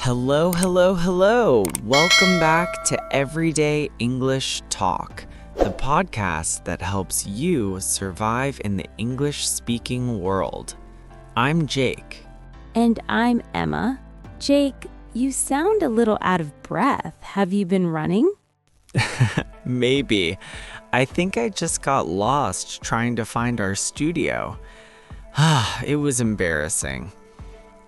Hello, hello, hello. Welcome back to Everyday English Talk, the podcast that helps you survive in the English-speaking world. I'm Jake. And I'm Emma. Jake, you sound a little out of breath. Have you been running? Maybe. I think I just got lost trying to find our studio. It was embarrassing.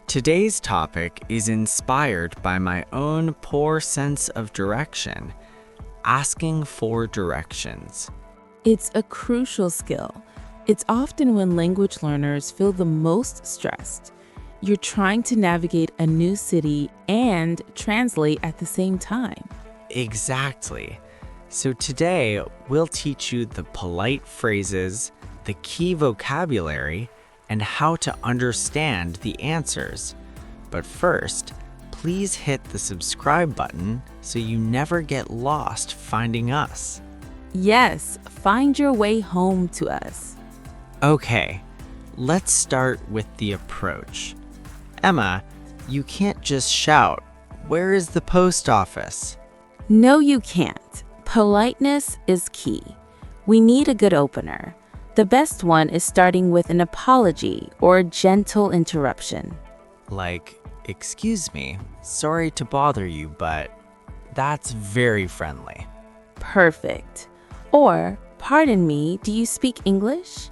Today's topic is inspired by my own poor sense of direction, asking for directions. It's a crucial skill. It's often when language learners feel the most stressed. You're trying to navigate a new city and translate at the same time. Exactly. So today, we'll teach you the polite phrases, the key vocabulary, and how to understand the answers. But first, please hit the subscribe button so you never get lost finding us. Yes, find your way home to us. Okay, let's start with the approach. Emma, you can't just shout, "Where is the post office?" No, you can't. Politeness is key. We need a good opener. The best one is starting with an apology or a gentle interruption. Like, "Excuse me, sorry to bother you, but..." That's very friendly. Perfect. Or, pardon me, do you speak English?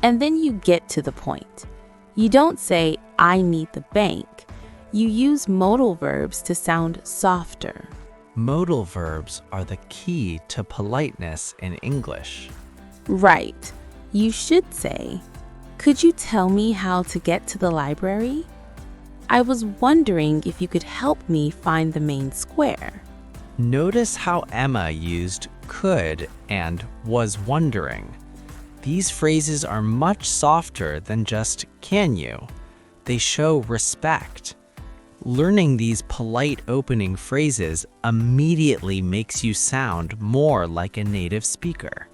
And then you get to the point. You don't say, "I need the bank." You use modal verbs to sound softer. Modal verbs are the key to politeness in English. Right. You should say, "Could you tell me how to get to the library? I was wondering if you could help me find the main square." Notice how Emma used could and was wondering. These phrases are much softer than just can you. They show respect. Learning these polite opening phrases immediately makes you sound more like a native speaker.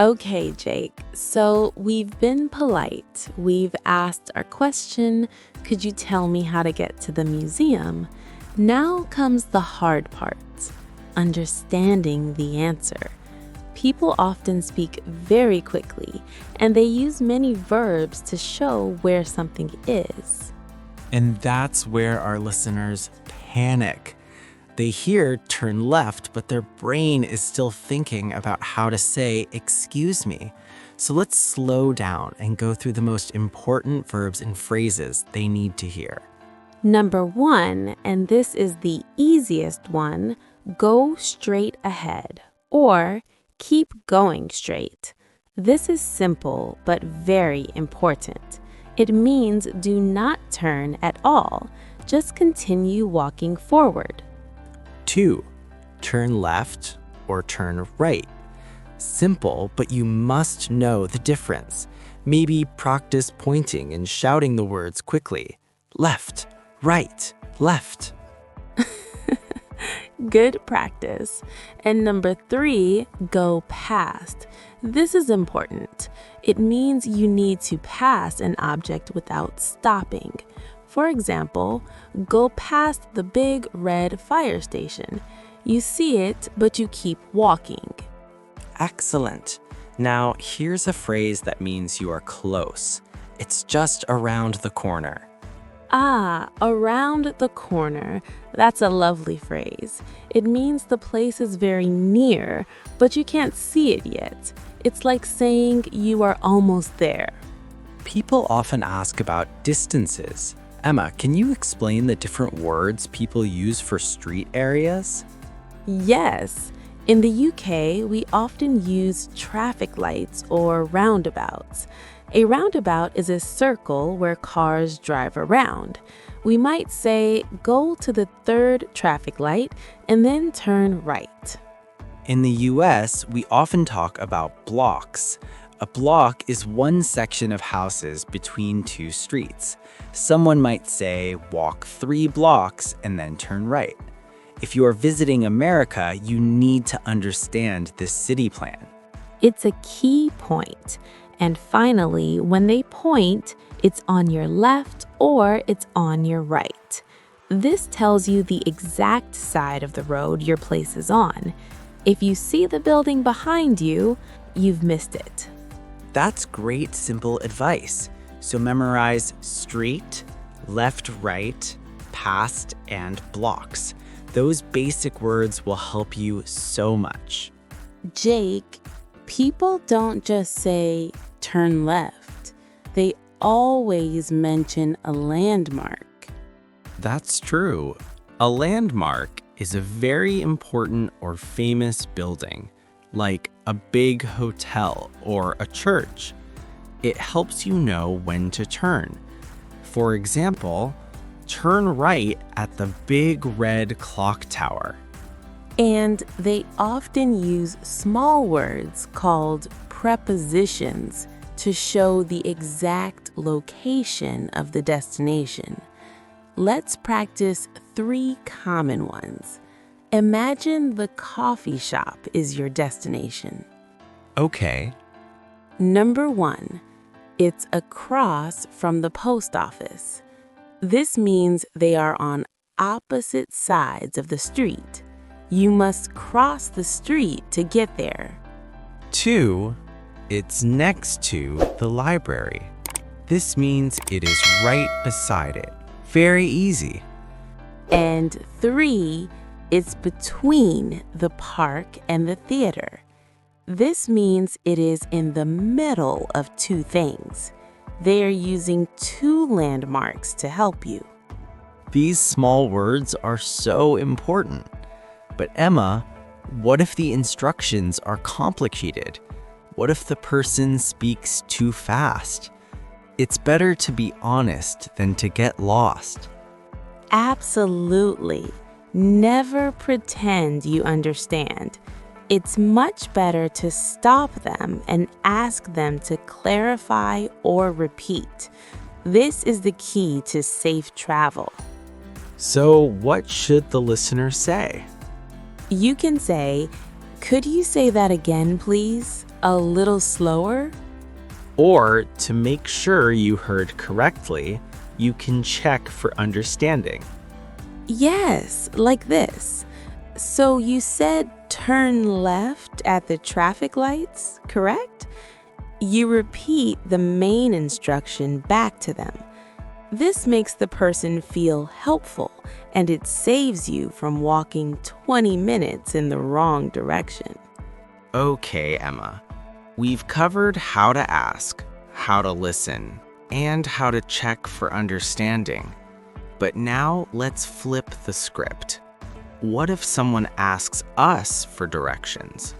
Okay, Jake, so we've been polite. We've asked our question, "Could you tell me how to get to the museum?" Now comes the hard part, understanding the answer. People often speak very quickly, and they use many verbs to show where something is. And that's where our listeners panic. They hear "turn left," but their brain is still thinking about how to say "excuse me." So let's slow down and go through the most important verbs and phrases they need to hear. Number 1, and this is the easiest one, go straight ahead or keep going straight. This is simple but very important. It means do not turn at all. Just continue walking forward. 2. Turn left or turn right. Simple, but you must know the difference. Maybe practice pointing and shouting the words quickly. Left, right, left. Good practice. And number 3, go past. This is important. It means you need to pass an object without stopping. For example, go past the big red fire station. You see it, but you keep walking. Excellent. Now, here's a phrase that means you are close. It's just around the corner. Ah, around the corner. That's a lovely phrase. It means the place is very near, but you can't see it yet. It's like saying you are almost there. People often ask about distances. Emma, can you explain the different words people use for street areas? Yes. In the UK, we often use traffic lights or roundabouts. A roundabout is a circle where cars drive around. We might say, go to the 3rd traffic light and then turn right. In the US, we often talk about blocks. A block is one section of houses between two streets. Someone might say, walk 3 blocks and then turn right. If you are visiting America, you need to understand this city plan. It's a key point. And finally, when they point, it's on your left or it's on your right. This tells you the exact side of the road your place is on. If you see the building behind you, you've missed it. That's great simple advice. So memorize street, left, right, past, and blocks. Those basic words will help you so much. Jake, people don't just say turn left. They always mention a landmark. That's true. A landmark is a very important or famous building, like a big hotel or a church. It helps you know when to turn. For example, turn right at the big red clock tower. And they often use small words called prepositions to show the exact location of the destination. Let's practice 3 common ones. Imagine the coffee shop is your destination. Okay. Number 1, it's across from the post office. This means they are on opposite sides of the street. You must cross the street to get there. 2, it's next to the library. This means it is right beside it. Very easy. And 3, it's between the park and the theater. This means it is in the middle of 2 things. They are using 2 landmarks to help you. These small words are so important. But Emma, what if the instructions are complicated? What if the person speaks too fast? It's better to be honest than to get lost. Absolutely. Never pretend you understand. It's much better to stop them and ask them to clarify or repeat. This is the key to safe travel. So, what should the listener say? You can say, "Could you say that again, please? A little slower?" Or, to make sure you heard correctly, you can check for understanding. Yes, like this. So you said turn left at the traffic lights, correct? You repeat the main instruction back to them. This makes the person feel helpful, and it saves you from walking 20 minutes in the wrong direction. Okay, Emma. We've covered how to ask, how to listen, and how to check for understanding. But now let's flip the script. What if someone asks us for directions?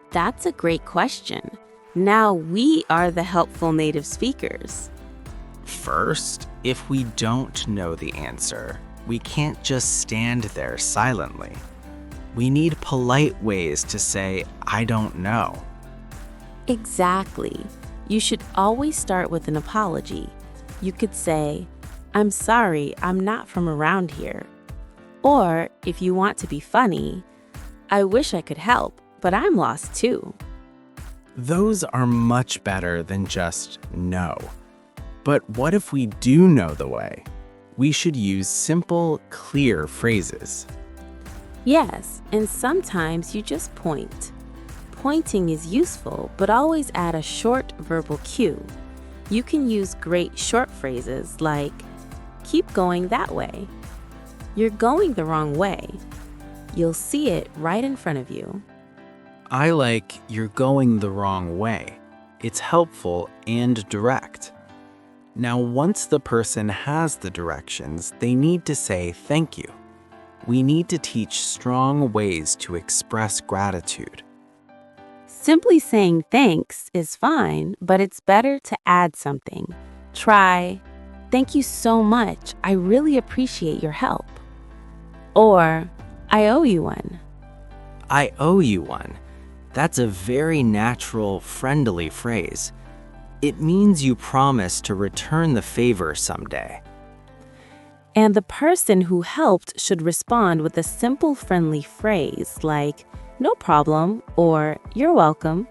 That's a great question. Now we are the helpful native speakers. First, if we don't know the answer, we can't just stand there silently. We need polite ways to say, "I don't know." Exactly. You should always start with an apology. You could say, "I'm sorry, I'm not from around here." Or, if you want to be funny, "I wish I could help, but I'm lost too." Those are much better than just no. But what if we do know the way? We should use simple, clear phrases. Yes, and sometimes you just point. Pointing is useful, but always add a short verbal cue. You can use great short phrases like, "Keep going that way." "You're going the wrong way." You'll see it right in front of you. I like "you're going the wrong way." It's helpful and direct. Now, once the person has the directions, they need to say thank you. We need to teach strong ways to express gratitude. Simply saying thanks is fine, but it's better to add something. Try, "Thank you so much. I really appreciate your help." Or, "I owe you one." I owe you one. That's a very natural, friendly phrase. It means you promise to return the favor someday. And the person who helped should respond with a simple, friendly phrase like, "No problem," or "You're welcome."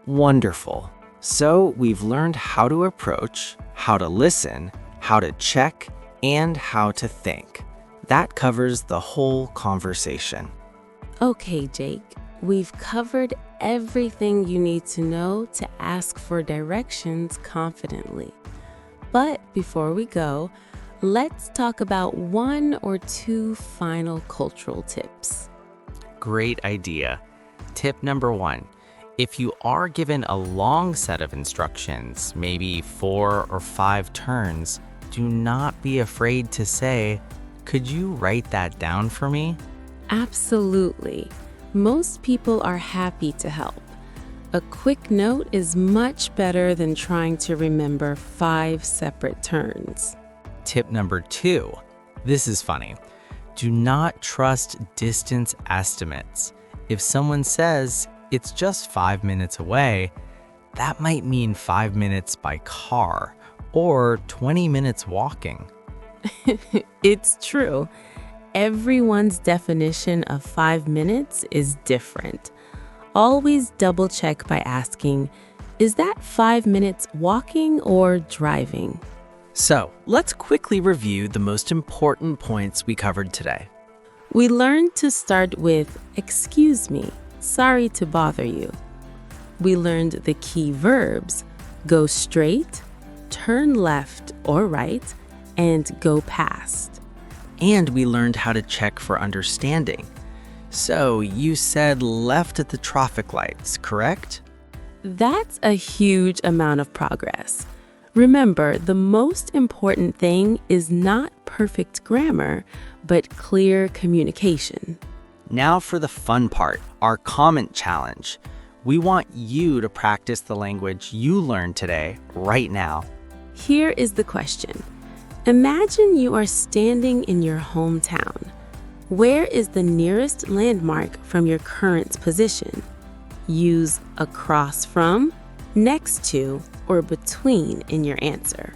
Wonderful. So we've learned how to approach, how to listen, how to check, and how to think. That covers the whole conversation. Okay, Jake, we've covered everything you need to know to ask for directions confidently. But before we go, let's talk about 1 or 2 final cultural tips. Great idea. Tip number 1. If you are given a long set of instructions, maybe 4 or 5 turns, do not be afraid to say, "Could you write that down for me?" Absolutely. Most people are happy to help. A quick note is much better than trying to remember 5 separate turns. Tip number 2. This is funny. Do not trust distance estimates. If someone says it's just 5 minutes away, that might mean 5 minutes by car or 20 minutes walking. It's true. Everyone's definition of 5 minutes is different. Always double check by asking, is that 5 minutes walking or driving? So, let's quickly review the most important points we covered today. We learned to start with, excuse me, sorry to bother you. We learned the key verbs, go straight, turn left or right, and go past. And we learned how to check for understanding. So, you said left at the traffic lights, correct? That's a huge amount of progress. Remember, the most important thing is not perfect grammar, but clear communication. Now for the fun part, our comment challenge. We want you to practice the language you learned today, right now. Here is the question. Imagine you are standing in your hometown. Where is the nearest landmark from your current position? Use across from, next to, or between in your answer.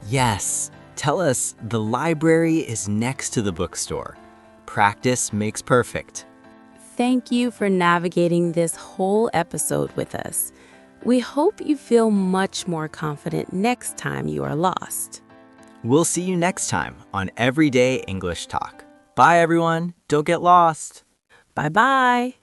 Yes, tell us the library is next to the bookstore. Practice makes perfect. Thank you for navigating this whole episode with us. We hope you feel much more confident next time you are lost. We'll see you next time on Everyday English Talk. Bye, everyone. Don't get lost. Bye-bye.